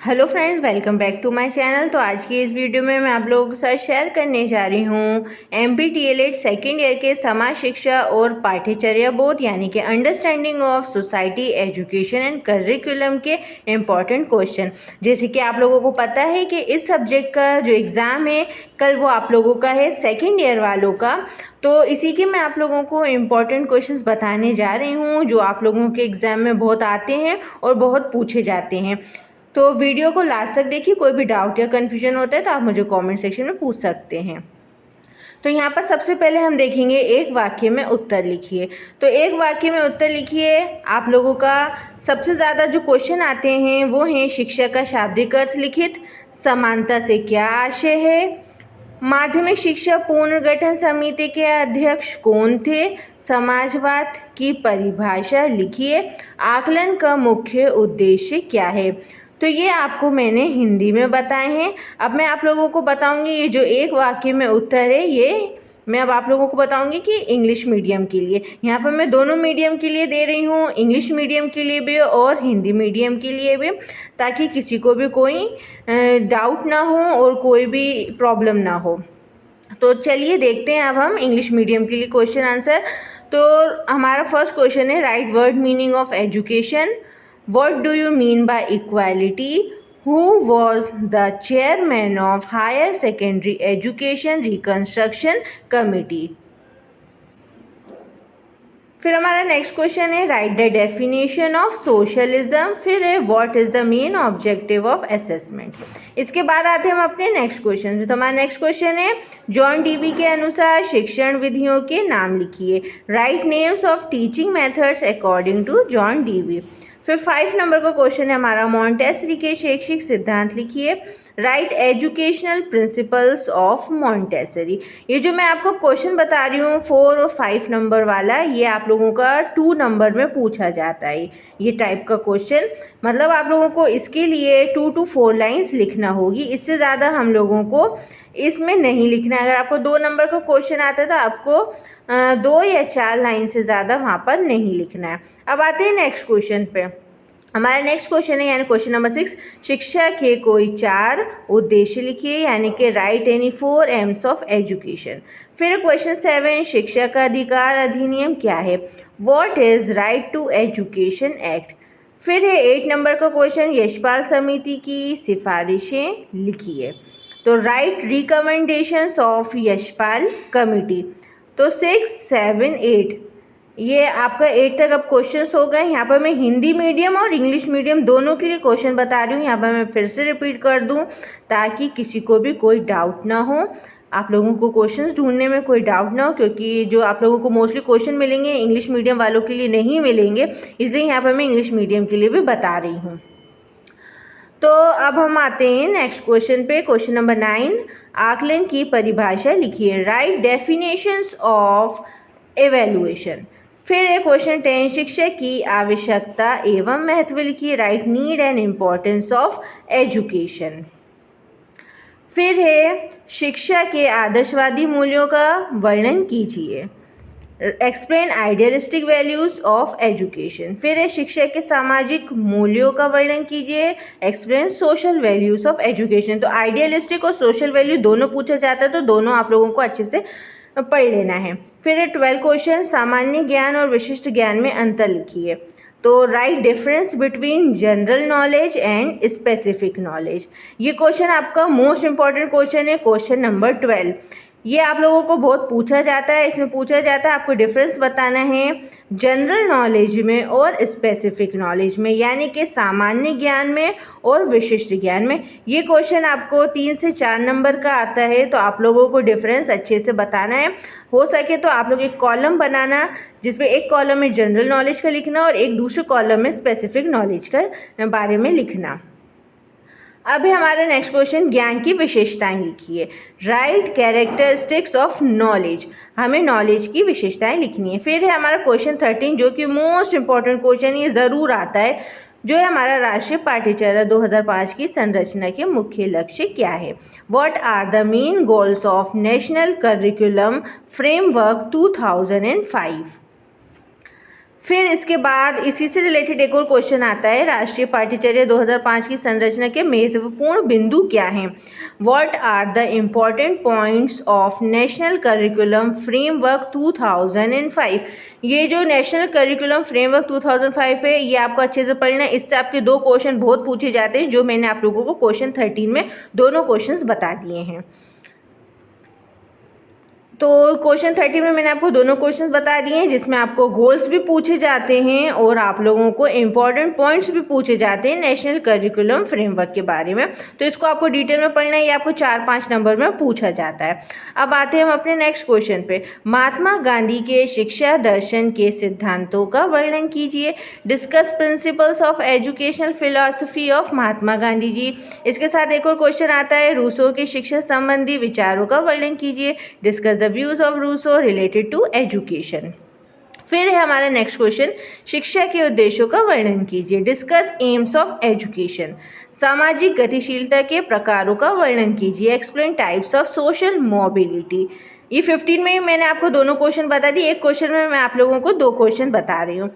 Hello friends, welcome back to my channel. तो आज की इस वीडियो में मैं आप लोगों के साथ शेयर करने जा रही हूँ MPTLED सेकेंड ईयर के समाज शिक्षा और पाठ्यचर्या बोध यानी कि understanding of society education and curriculum के इम्पॉर्टेंट क्वेश्चन। जैसे कि आप लोगों को पता है कि इस सब्जेक्ट का जो एग्ज़ाम है कल वो आप लोगों का है सेकेंड ईयर वालों का। तो इसी के मैं आप लोगों को इम्पॉर्टेंट क्वेश्चंस बताने जा रही हूँ जो आप लोगों के एग्ज़ाम में बहुत आते हैं और बहुत पूछे जाते हैं। तो वीडियो को लास्ट तक देखिए, कोई भी डाउट या कन्फ्यूजन होता है तो आप मुझे कमेंट सेक्शन में पूछ सकते हैं। तो यहाँ पर सबसे पहले हम देखेंगे एक वाक्य में उत्तर लिखिए। तो एक वाक्य में उत्तर लिखिए। आप लोगों का सबसे ज़्यादा जो क्वेश्चन आते हैं वो हैं शिक्षा का शाब्दिक अर्थ लिखित, समानता से क्या आशय है, माध्यमिक शिक्षा पुनर्गठन समिति के अध्यक्ष कौन थे, समाजवाद की परिभाषा लिखिए, आकलन का मुख्य उद्देश्य क्या है। तो ये आपको मैंने हिंदी में बताए हैं। अब मैं आप लोगों को बताऊंगी ये जो एक वाक्य में उत्तर है ये मैं अब आप लोगों को बताऊंगी कि इंग्लिश मीडियम के लिए। यहाँ पर मैं दोनों मीडियम के लिए दे रही हूँ, इंग्लिश मीडियम के लिए भी और हिंदी मीडियम के लिए भी, ताकि किसी को भी कोई डाउट ना हो और कोई भी प्रॉब्लम ना हो। तो चलिए देखते हैं अब हम इंग्लिश मीडियम के लिए क्वेश्चन आंसर। तो हमारा फर्स्ट क्वेश्चन है right word meaning of education. What do you mean by equality? Who was the chairman of Higher Secondary Education Reconstruction Committee? फिर हमारा नेक्स्ट क्वेश्चन है right the definition of socialism. फिर है what is the main objective of assessment. इसके बाद आते हैं हम अपने नेक्स्ट क्वेश्चन। तो हमारा नेक्स्ट क्वेश्चन है जॉन डीवी के अनुसार शिक्षण विधियों के नाम लिखिए। Write names of teaching methods according to John Dewey. फिर 5 नंबर का क्वेश्चन है हमारा मॉन्टेसरी के शैक्षिक सिद्धांत लिखिए। Right educational principles of Montessori. ये जो मैं आपको क्वेश्चन बता रही हूँ 4 और 5 नंबर वाला, ये आप लोगों का 2 नंबर में पूछा जाता है ये टाइप का क्वेश्चन। मतलब आप लोगों को इसके लिए 2 to 4 लाइन्स लिखना होगी, इससे ज़्यादा हम लोगों को इसमें नहीं लिखना है। अगर आपको 2 नंबर का क्वेश्चन आता है तो आपको 2 या 4 लाइन से ज़्यादा वहाँ पर नहीं लिखना है। अब आते हैं नेक्स्ट क्वेश्चन पे। हमारा नेक्स्ट क्वेश्चन है यानी क्वेश्चन नंबर 6 शिक्षा के कोई 4 उद्देश्य लिखिए यानी कि write any 4 aims of education. फिर क्वेश्चन 7 शिक्षा का अधिकार अधिनियम क्या है? What is right to education act. फिर है 8 नंबर का क्वेश्चन यशपाल समिति की सिफारिशें लिखिए। तो right recommendations of Yashpal committee. तो 6, 7, 8 ये आपका 8 तक अब क्वेश्चंस हो गए। यहाँ पर मैं हिंदी मीडियम और इंग्लिश मीडियम दोनों के लिए क्वेश्चन बता रही हूँ। यहाँ पर मैं फिर से रिपीट कर दूँ ताकि किसी को भी कोई डाउट ना हो, आप लोगों को क्वेश्चंस ढूंढने में कोई डाउट ना हो, क्योंकि जो आप लोगों को मोस्टली क्वेश्चन मिलेंगे इंग्लिश मीडियम वालों के लिए नहीं मिलेंगे, इसलिए यहाँ पर मैं इंग्लिश मीडियम के लिए भी बता रही हूँ। तो अब हम आते हैं नेक्स्ट क्वेश्चन पे। क्वेश्चन नंबर 9 आकलन की परिभाषा लिखिए। Right definitions of evaluation. फिर है क्वेश्चन 10 शिक्षा की आवश्यकता एवं महत्व लिखिए। Right need and importance of education. फिर है शिक्षा के आदर्शवादी मूल्यों का वर्णन कीजिए। Explain idealistic values of education. फिर है शिक्षा के सामाजिक मूल्यों का वर्णन कीजिए। Explain social values of education. तो आइडियलिस्टिक और सोशल वैल्यू दोनों पूछा जाता है, तो दोनों आप लोगों को अच्छे से पढ़ लेना है। फिर है 12 क्वेश्चन सामान्य ज्ञान और विशिष्ट ज्ञान में अंतर लिखिए। तो right difference between general knowledge and specific knowledge. ये क्वेश्चन आपका मोस्ट इंपॉर्टेंट क्वेश्चन है, क्वेश्चन नंबर 12। ये आप लोगों को बहुत पूछा जाता है। इसमें पूछा जाता है आपको डिफरेंस बताना है जनरल नॉलेज में और स्पेसिफिक नॉलेज में, यानी कि सामान्य ज्ञान में और विशिष्ट ज्ञान में। ये क्वेश्चन आपको 3 से 4 नंबर का आता है, तो आप लोगों को डिफरेंस अच्छे से बताना है। हो सके तो आप लोग एक कॉलम बनाना जिसमें एक कॉलम में जनरल नॉलेज का लिखना और एक दूसरे कॉलम में स्पेसिफिक नॉलेज का बारे में लिखना। अभी हमारा नेक्स्ट क्वेश्चन ज्ञान की विशेषताएं लिखिए। Right characteristics of knowledge. हमें नॉलेज की विशेषताएं लिखनी है। फिर है हमारा क्वेश्चन 13 जो कि मोस्ट इंपॉर्टेंट क्वेश्चन, ये ज़रूर आता है, जो है हमारा राष्ट्रीय पाठ्यचर्या 2005 की संरचना के मुख्य लक्ष्य क्या है। What are the main goals of national curriculum framework 2005। फिर इसके बाद इसी से रिलेटेड एक और क्वेश्चन आता है, राष्ट्रीय पाठ्यचर्या 2005 की संरचना के महत्वपूर्ण बिंदु क्या हैं? What are the important points of national curriculum framework 2005? ये जो नेशनल करिकुलम फ्रेमवर्क 2005 है, ये आपको अच्छे से पढ़ना है। इससे आपके दो क्वेश्चन बहुत पूछे जाते हैं, जो मैंने आप लोगों को क्वेश्चन 13 में दोनों क्वेश्चंस बता दिए हैं। तो क्वेश्चन 30 में मैंने आपको दोनों क्वेश्चंस बता दिए हैं, जिसमें आपको गोल्स भी पूछे जाते हैं और आप लोगों को इम्पॉर्टेंट पॉइंट्स भी पूछे जाते हैं नेशनल करिकुलम फ्रेमवर्क के बारे में। तो इसको आपको डिटेल में पढ़ना है, ये आपको 4-5 नंबर में पूछा जाता है। अब आते हैं हम अपने नेक्स्ट क्वेश्चन पे। महात्मा गांधी के शिक्षा दर्शन के सिद्धांतों का वर्णन कीजिए। Discuss principles of educational philosophy of Mahatma Gandhi ji. इसके साथ एक और क्वेश्चन आता है, रूसो के शिक्षा संबंधी विचारों का वर्णन कीजिए। Discuss views of Rousseau related to education. फिर है हमारा नेक्स्ट क्वेश्चन, शिक्षा के उद्देश्यों का वर्णन कीजिए। Discuss AIIMS of education. सामाजिक गतिशीलता के प्रकारों का वर्णन कीजिए। Explain types of social mobility. ये 15 में मैंने आपको दोनों क्वेश्चन बता दिए, एक क्वेश्चन में मैं आप लोगों को 2 क्वेश्चन बता रही हूँ।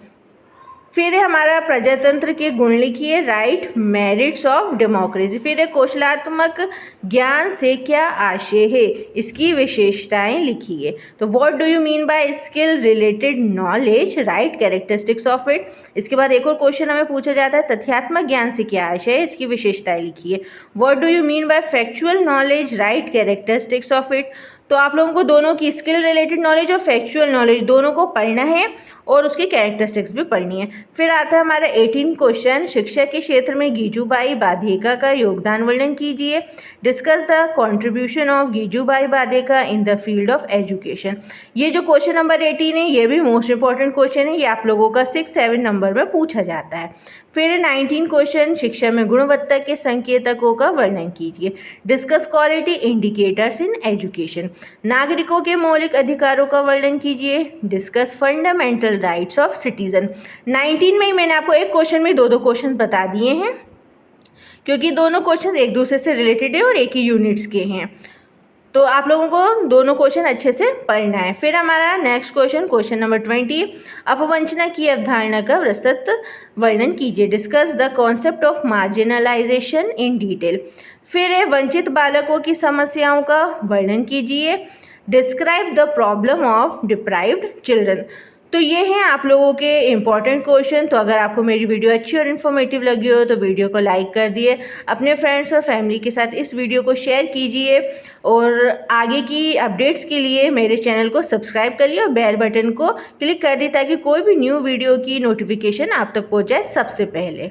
फिर है हमारा प्रजातंत्र के गुण लिखिए। Right merits of democracy. फिर है कौशलात्मक ज्ञान से क्या आशय है, इसकी विशेषताएं लिखिए। तो what do you mean by skill related knowledge, right characteristics of it. इसके बाद एक और क्वेश्चन हमें पूछा जाता है, तथ्यात्मक ज्ञान से क्या आशय है, इसकी विशेषताएं लिखिए। What do you mean by factual knowledge, right characteristics of it. तो आप लोगों को दोनों की स्किल रिलेटेड नॉलेज और फैक्चुअल नॉलेज दोनों को पढ़ना है और उसकी कैरेक्टरिस्टिक्स भी पढ़नी है। फिर आता है हमारा 18 क्वेश्चन, शिक्षा के क्षेत्र में गीजूबाई बाधेका का योगदान वर्णन कीजिए। डिस्कस द कंट्रीब्यूशन ऑफ गीजूबाई Badheka in the field of education. ये जो क्वेश्चन नंबर 18 है, ये भी मोस्ट इंपॉर्टेंट क्वेश्चन है, ये आप लोगों का 6-7 नंबर में पूछा जाता है। फिर 19 क्वेश्चन, शिक्षा में गुणवत्ता के संकेतकों का वर्णन कीजिए। Discuss quality indicators in education. नागरिकों के मौलिक अधिकारों का वर्णन कीजिए। Discuss fundamental rights of citizen. 19 में ही मैंने आपको एक क्वेश्चन में 2-2 क्वेश्चन बता दिए हैं, क्योंकि दोनों क्वेश्चन एक दूसरे से रिलेटेड है और एक ही यूनिट्स के हैं। तो आप लोगों को दोनों क्वेश्चन अच्छे से पढ़ना है। फिर हमारा नेक्स्ट क्वेश्चन, क्वेश्चन नंबर 20, अपवंचना की अवधारणा का विस्तृत वर्णन कीजिए। Discuss the concept of marginalisation in detail. फिर है वंचित बालकों की समस्याओं का वर्णन कीजिए। Describe the problem of deprived children. तो ये हैं आप लोगों के इम्पॉर्टेंट क्वेश्चन। तो अगर आपको मेरी वीडियो अच्छी और इन्फॉर्मेटिव लगी हो तो वीडियो को लाइक कर दिए, अपने फ्रेंड्स और फैमिली के साथ इस वीडियो को शेयर कीजिए और आगे की अपडेट्स के लिए मेरे चैनल को सब्सक्राइब कर लिए और बेल बटन को क्लिक कर दिए, ताकि कोई भी न्यू वीडियो की नोटिफिकेशन आप तक पहुँच जाए सबसे पहले।